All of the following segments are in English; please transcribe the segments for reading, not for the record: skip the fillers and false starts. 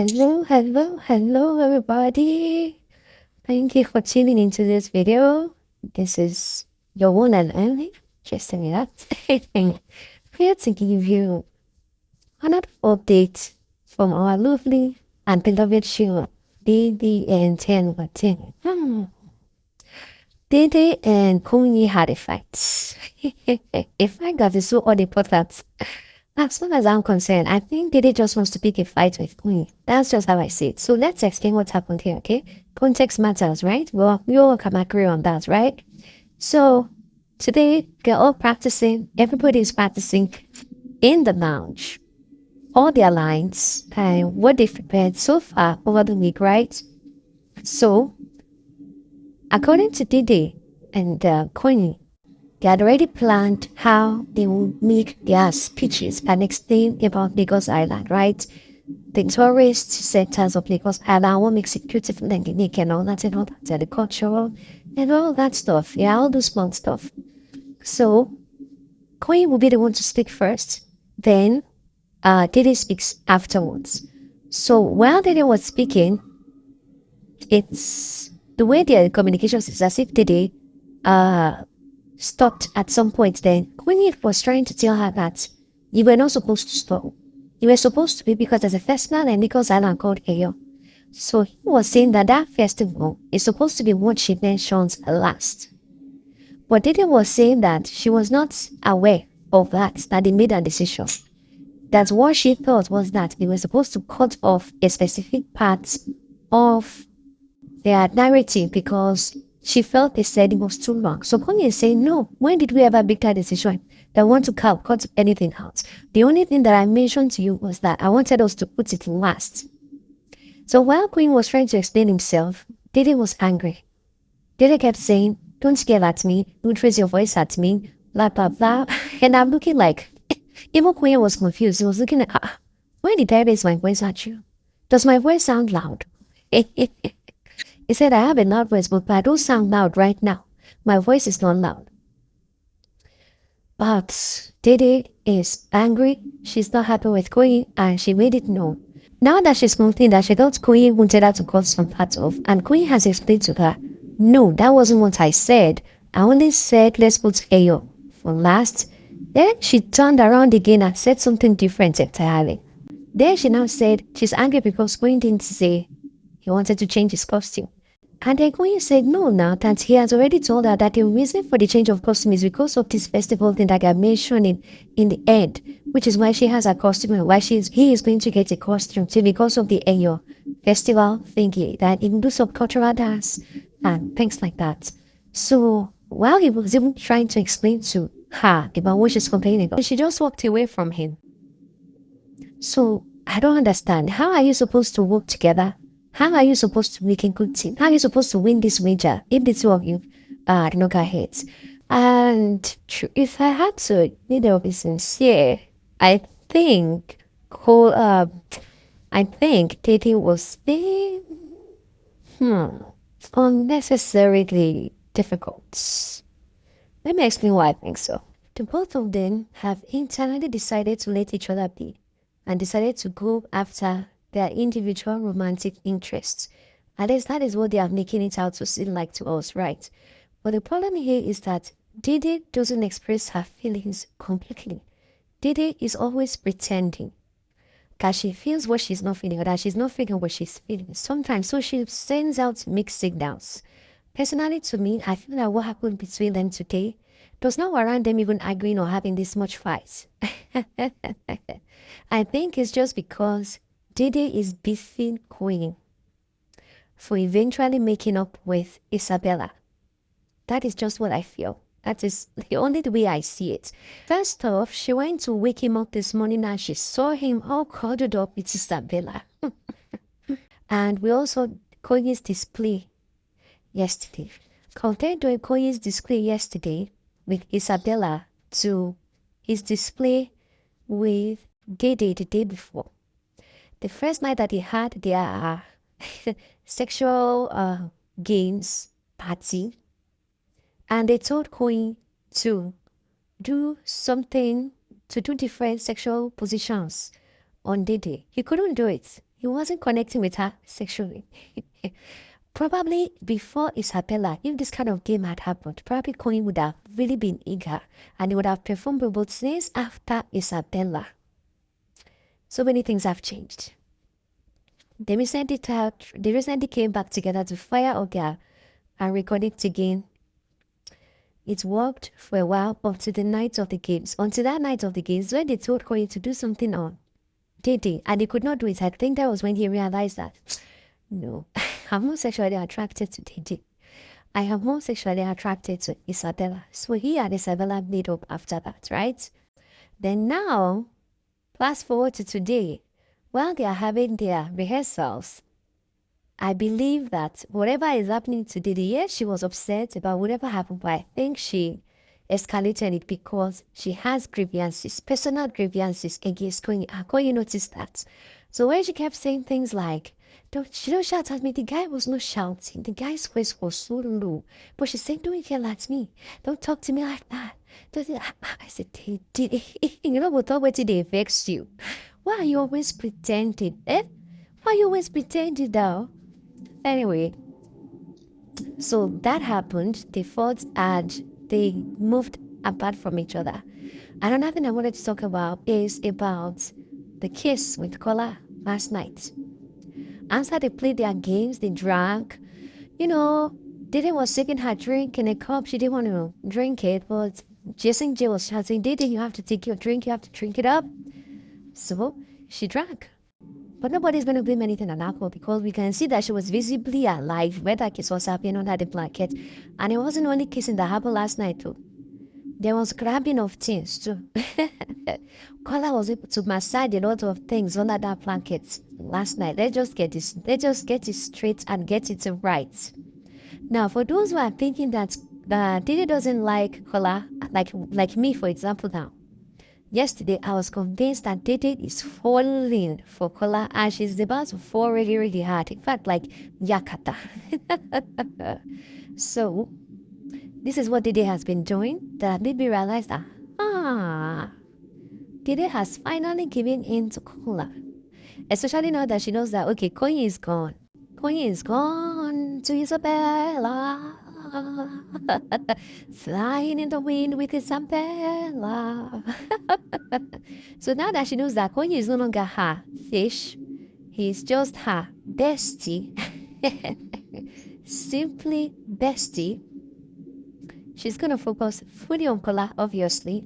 Hello, everybody. Thank you for tuning into this video. This is your one and only, just me that. Here to give you another update from our lovely and beloved show, Dede and Koyin. Dede and Koyin had a fight. A fight that is so unimportant. As far as I'm concerned, I think Dede just wants to pick a fight with Queen. That's just how I see it. So let's explain what happened here, okay? Context matters, right? Well, we all can agree on that, right? So today, they're all practicing. Everybody is practicing in the lounge. All their lines and what they've prepared so far over the week, right? So, according to Dede and Koyin, they had already planned how they would make their speeches and explain about Lagos Island, right? The tourist centers of Lagos Island, what makes it beautiful and unique and all that, and the cultural and all that stuff. Yeah, all those fun stuff. So, Koyin will be the one to speak first. Then, Dede speaks afterwards. So, while Dede was speaking, it's the way their communications is as if Dede stopped at some point. Then Queenie was trying to tell her that you were not supposed to stop. You were supposed to be, because there's a festival in Lagos Island called Eyo. So he was saying that that festival is supposed to be what she mentions last. But Dede was saying that she was not aware of that they made a decision. That what she thought was that they were supposed to cut off a specific part of their narrative because she felt they said it was too long. So Konya is saying, no, when did we ever make that decision that want to cut anything out? The only thing that I mentioned to you was that I wanted us to put it last. So while Queen was trying to explain himself, Dede was angry. Dede kept saying, don't yell at me, don't raise your voice at me, blah, blah, blah. And I'm looking like, even Queen was confused. He was looking at, when did I raise my voice at you? Does my voice sound loud? He said, I have a loud voice, but I don't sound loud right now. My voice is not loud. But Dede is angry. She's not happy with Koyin, and she made it known. Now that she's complaining that she thought Koyin wanted her to cut some parts off, and Koyin has explained to her, no, that wasn't what I said. I only said, let's put Ayo for last. Then she turned around again and said something different entirely. Then she now said she's angry because Koyin didn't say he wanted to change his costume. And then Koyin said no now that he has already told her that the reason for the change of costume is because of this festival thing that I mentioned in the end, which is why she has a costume and why he is going to get a costume too, because of the Eyo festival thingy that he can do some cultural dance and things like that. So while he was even trying to explain to her about what she's complaining about, she just walked away from him. So I don't understand. How are you supposed to work together? How are you supposed to make a good team? How are you supposed to win this wager if the two of you are heads? And if I had to, be sincere, I think Dede was being unnecessarily difficult. Let me explain why I think so. The both of them have internally decided to let each other be and decided to go after their individual romantic interests. At least that is what they are making it out to seem like to us, right? But the problem here is that Dede doesn't express her feelings completely. Dede is always pretending that she feels what she's not feeling or that she's not feeling what she's feeling sometimes. So she sends out mixed signals. Personally, to me, I feel that what happened between them today does not warrant them even arguing or having this much fight. I think it's just because Dede is beefing Koyin for eventually making up with Isabella. That is just what I feel. That is the only way I see it. First off, she went to wake him up this morning and she saw him all cuddled up with Isabella. And we also Koyin's display yesterday. Compared to Koyin's display yesterday with Isabella to his display with Dede the day before. The first night that he had their sexual games party, and they told Koyin to do something, to do different sexual positions on Dede. He couldn't do it. He wasn't connecting with her sexually. Probably before Isabella, if this kind of game had happened, probably Koyin would have really been eager and he would have performed both since after Isabella. So many things have changed. They recently came back together to fire Oga and record it again. It worked for a while up to the night of the games. Until that night of the games, when they told Koyin to do something on Dede and he could not do it. I think that was when he realized that no, I'm not sexually attracted to Dede. I am more sexually attracted to Isabella. So he and Isabella made up after that, right? Then now, fast forward to today, while they are having their rehearsals, I believe that whatever is happening to Dede, yes, she was upset about whatever happened, but I think she escalated it because she has grievances, personal grievances against Koyin. Koyin noticed that. So when she kept saying things like, don't shout at me. The guy was not shouting. The guy's voice was so low. But she said, don't yell at me. Don't talk to me like that. I said, Dede, you know what always they vex you? Why are you always pretending? Eh? Why are you always pretending though? Anyway, so that happened. They fought and they moved apart from each other. And another thing I wanted to talk about is about the kiss with Kola last night. After they played their games, they drank. You know, Dede was taking her drink in a cup. She didn't want to drink it, but Jason J was shouting, Dede, you have to take your drink, you have to drink it up. So she drank. But nobody's going to blame anything on alcohol because we can see that she was visibly alive when that kiss was happening under the blanket. And it wasn't only kissing that happened last night too. There was grabbing of things too. Kola was able to massage a lot of things under that blanket last night. Let's just get it straight and get it right. Now, for those who are thinking that Dede doesn't like Kola, like me, for example, now. Yesterday, I was convinced that Dede is falling for Kola and she's about to fall really, really hard. In fact, like Yakata. So, this is what Dede has been doing that made me realize that, Dede has finally given in to Kola. Especially now that she knows that, okay, Koyin is gone. Koyin is gone to Isabella. Flying in the wind with Isabella. So now that she knows that Koyin is no longer her fish, he's just her bestie. Simply bestie. She's gonna focus fully on Kola, obviously.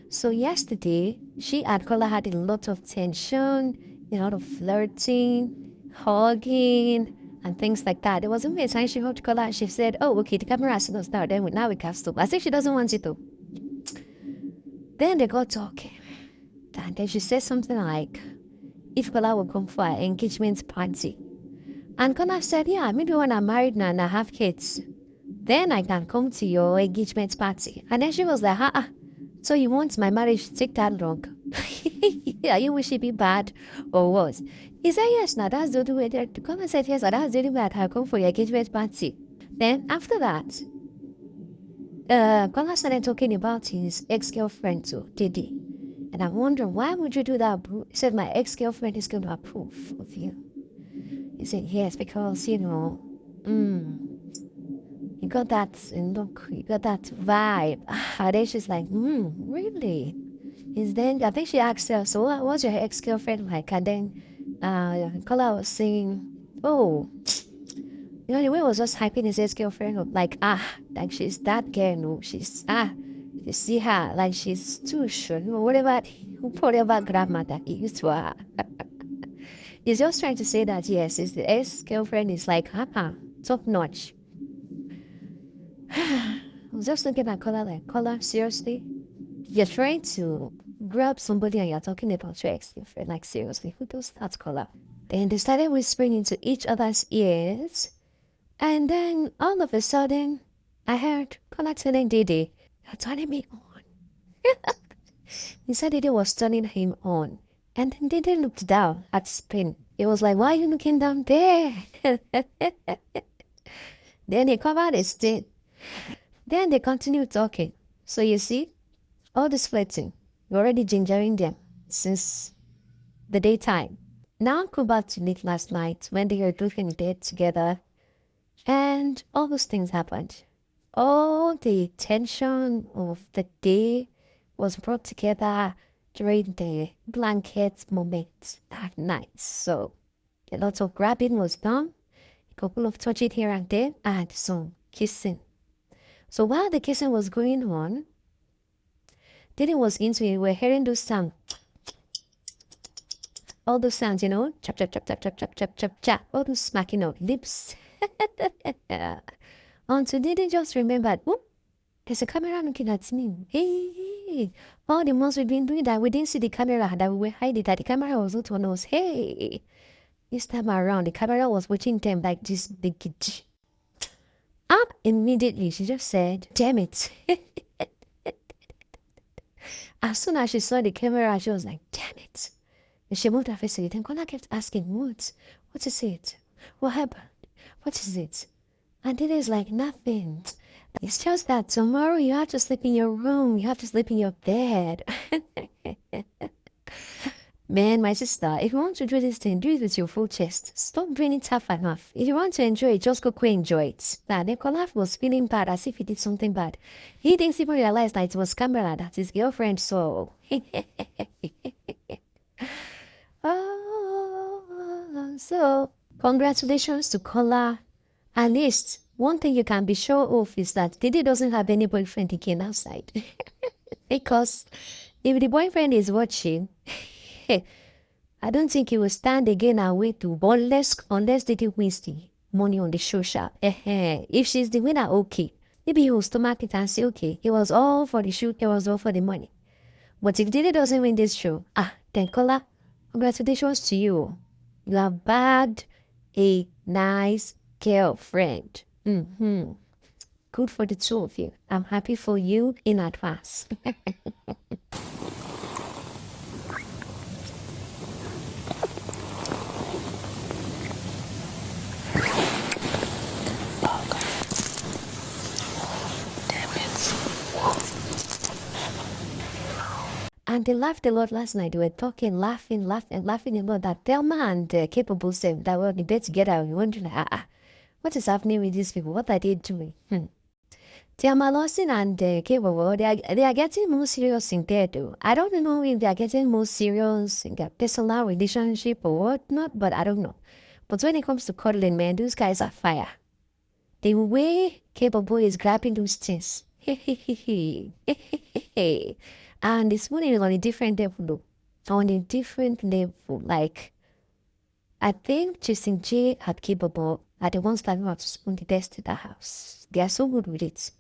So yesterday, she and Kola had a lot of tension, a lot of flirting, hugging, and things like that. There was even a time she hugged Kola and she said, oh, okay, the camera has us now, now we can stop. I think she doesn't want it though. Then they got talking. And then she said something like, if Kola will come for an engagement party. And Kola said, yeah, maybe when I'm married now and I have kids, then I can come to your engagement party. And then she was like, so you want my marriage to take that long? Yeah, you wish it be bad or what? He said, yes, now that's the only way. The Kola said, yes, that's the only way I can come for your engagement party. Then after that, Kola started talking about his ex-girlfriend to Dede. And I'm wondering, why would you do that, bro? He said, my ex-girlfriend is going to approve of you. He said, yes, because, you got that look, you got that vibe. And then she's like, really? Is then I think she asked her, so what's your ex-girlfriend like? And then Kola was saying, oh, the way was just hyping his ex-girlfriend up, like like she's that girl, no, she's you see her, like she's too sure, whatever grammar that he used to her. He's just trying to say that yes, his ex-girlfriend is like top notch. I was just looking at Kola like, Kola, seriously? You're trying to grab somebody and you're talking about your ex-girlfriend. Like, seriously, who does that, Kola? Then they started whispering into each other's ears. And then all of a sudden, I heard Kola telling Dede, you're turning me on. He said Dede was turning him on. And then Dede looked down at Spin. It was like, why are you looking down there? Then he covered his chin. Then they continued talking. So you see, all this flirting, you're already gingering them since the daytime. Now go back to late last night when they were drinking dead together, and all those things happened. All the tension of the day was brought together during the blanket moment that night. So a lot of grabbing was done, a couple of touching here and there, and some kissing. So while the kissing was going on, Dede was into it. We're hearing those sounds, all those sounds, chop, chop, chop, chop, chop, chop, chop, chop, chop, all those smacking of lips. Until Dede just remembered, whoop, there's a camera looking at me. Hey, all the months we've been doing that, we didn't see the camera, that we were hiding, that the camera was not on us. Hey, this time around, the camera was watching them like this big kid. Up immediately, she just said, damn it. As soon as she saw the camera, she was like, damn it. And she moved her face again. And Kola kept asking, what? What is it? What happened? What is it? And Dede is like, nothing. It's just that tomorrow you have to sleep in your room. You have to sleep in your bed. Man, my sister, if you want to do this thing, do it with your full chest. Stop doing it half and half. If you want to enjoy it, just go enjoy it. Now, Nikolaf was feeling bad as if he did something bad. He didn't even realize that it was Camera that his girlfriend saw. Oh, so congratulations to Kola. At least one thing you can be sure of is that Dede doesn't have any boyfriend again outside. Because if the boyfriend is watching, I don't think he will stand again and wait to, unless Dede wins the money on the social. If she's the winner, okay. Maybe he will stomach it and say, okay, it was all for the shoot, it was all for the money. But if Dede doesn't win this show, then Kola, congratulations to you. You have bagged a nice girlfriend. Good for the two of you. I'm happy for you in advance. And they laughed a lot last night. They were talking, laughing a lot. That Thelma and Capable said that were in bed together. We wondering, what is happening with these people? What are they doing? Thelma Lawson and Capable, they are getting more serious in there though. I don't know if they are getting more serious in their personal relationship or whatnot, but I don't know. But when it comes to cuddling, man, those guys are fire. The way Capable is grabbing those things. And this one is on a different level though. On a different level. Like, I think Chasing J and Capable are the ones that know how to spoon the best to the house. They are so good with it.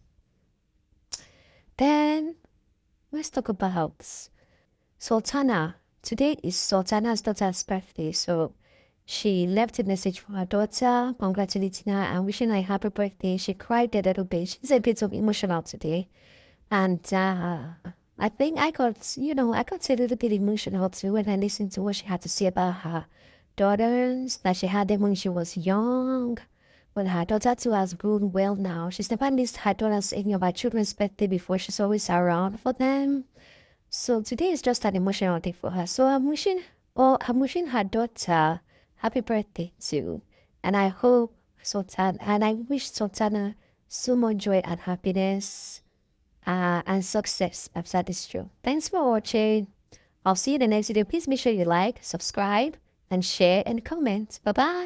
Then, let's talk about Sultana. Today is Sultana's daughter's birthday, so she left a message for her daughter, congratulating her and wishing her a happy birthday. She cried a little bit. She's a bit emotional today. And I think I got a little bit emotional too when I listened to what she had to say about her daughters, that she had them when she was young. Well, her daughter too has grown well now. She's never missed her daughter's any of her children's birthday before. She's always around for them. So today is just an emotional day for her. So I'm wishing her daughter happy birthday too. And I hope I wish Sultana so much joy and happiness and success after this show. Thanks for watching. I'll see you in the next video. Please make sure you like, subscribe, and share and comment. Bye-bye.